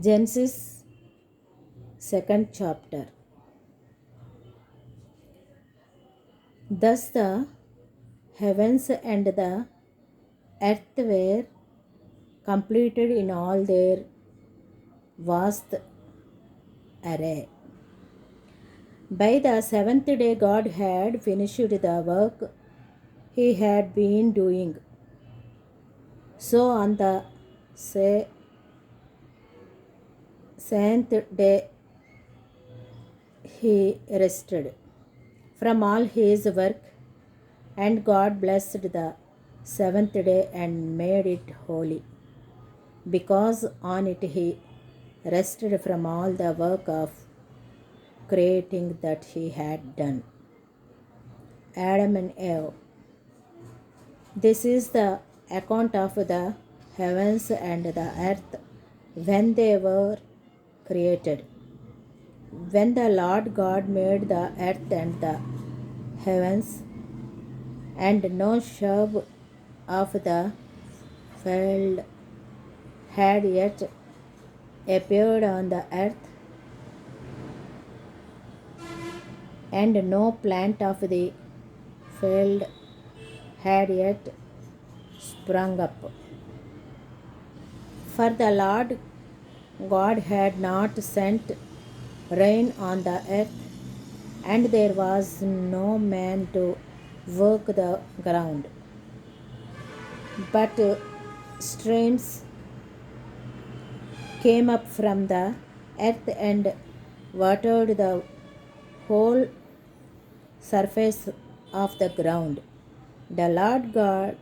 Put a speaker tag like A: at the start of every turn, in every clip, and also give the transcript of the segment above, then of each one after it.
A: Genesis second chapter. Thus the heavens and the earth were completed in all their vast array. By the seventh day, God had finished the work he had been doing. So on the seventh day, he rested from all his work, and God blessed the seventh day and made it holy, because on it he rested from all the work of creating that he had done. Adam and Eve. This is the account of the heavens and the earth when they were created. When the Lord God made the earth and the heavens, and no shrub of the field had yet appeared on the earth, and no plant of the field had yet sprung up. For the Lord God had not sent rain on the earth, and there was no man to work the ground. But streams came up from the earth and watered the whole surface of the ground. The Lord God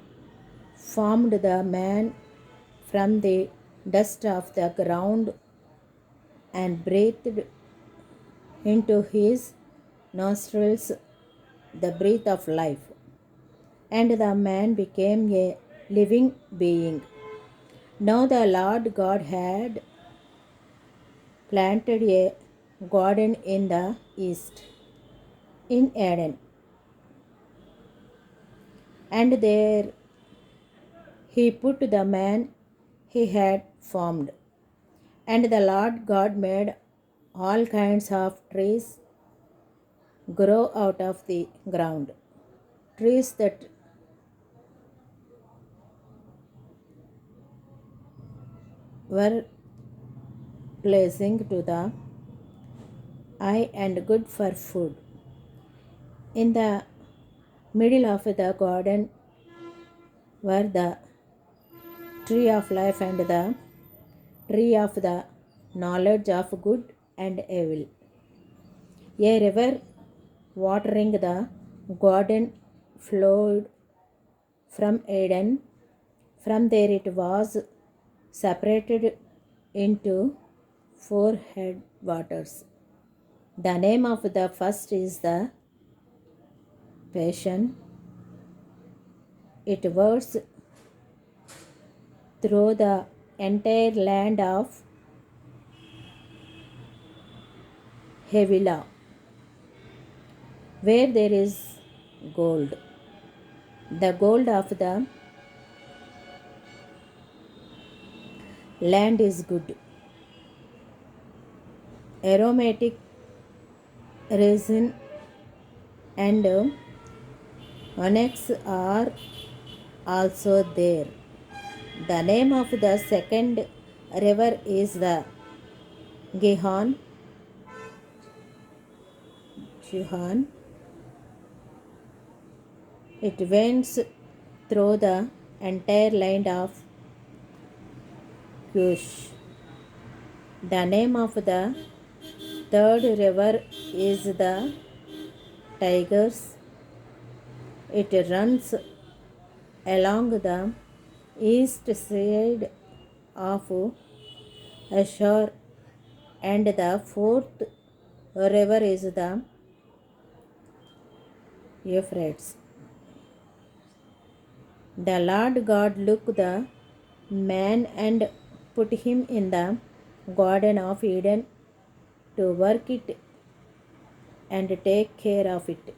A: formed the man from the dust of the ground and breathed into his nostrils the breath of life, and the man became a living being. Now the Lord God had planted a garden in the east, in Eden, and there he put the man he had formed. And the Lord God made all kinds of trees grow out of the ground, trees that were pleasing to the eye and good for food. In the middle of the garden were the tree of life and the tree of the knowledge of good and evil. A river watering the garden flowed from Eden. From there it was separated into four headwaters. The name of the first is the Pishon. It works through the entire land of Havilah, where there is gold. The gold of the land is good. Aromatic resin and onyx are also there. The name of the second river is the Gihon. It winds through the entire land of Cush. The name of the third river is the Tigris. It runs along the east side of Ashur, and the fourth river is the Euphrates. The Lord God looked the man and put him in the garden of Eden to work it and take care of it.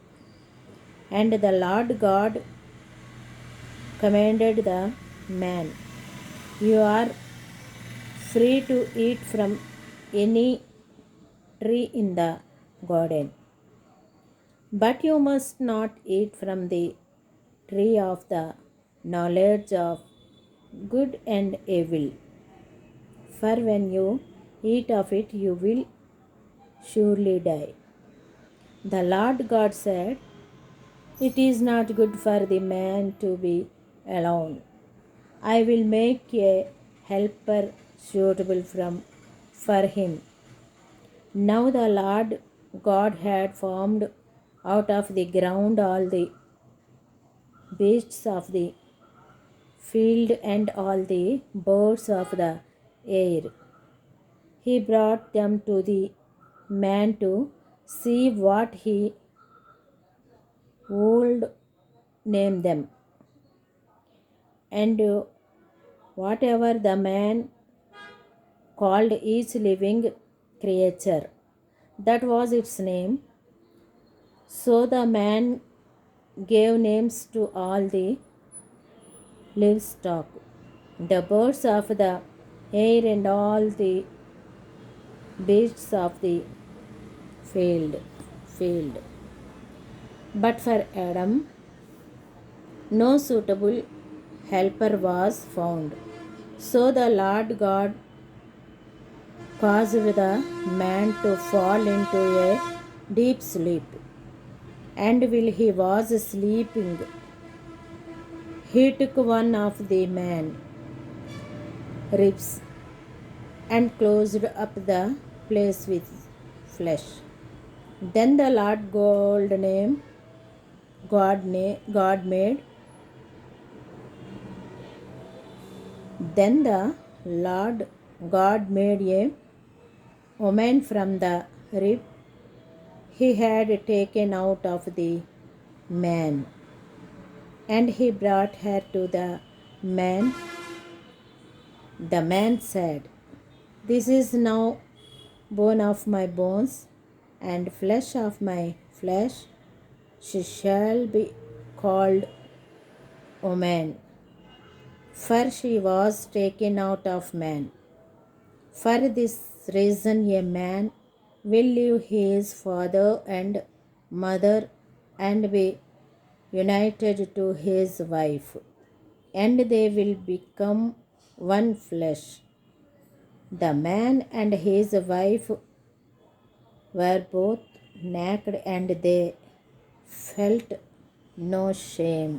A: And the Lord God commanded the man, "You are free to eat from any tree in the garden. But you must not eat from the tree of the knowledge of good and evil, for when you eat of it, you will surely die. The Lord God said, "It is not good for the man to be alone. I will make a helper suitable for him." Now the Lord God had formed out of the ground all the beasts of the field and all the birds of the air. He brought them to the man to see what he would name them. And whatever the man called each living creature, that was its name. So the man gave names to all the livestock, the birds of the air, and all the beasts of the field. field. But for Adam, no suitable helper was found. So the Lord God caused the man to fall into a deep sleep. And while he was sleeping, he took one of the man's ribs and closed up the place with flesh. Then the Lord God made. Then the Lord God made a woman from the rib he had taken out of the man, and he brought her to the man. The man said, "This is now bone of my bones and flesh of my flesh. She shall be called woman, for she was taken out of man. For this reason, a man will leave his father and mother and be united to his wife, and they will become one flesh." The man and his wife were both naked, and they felt no shame.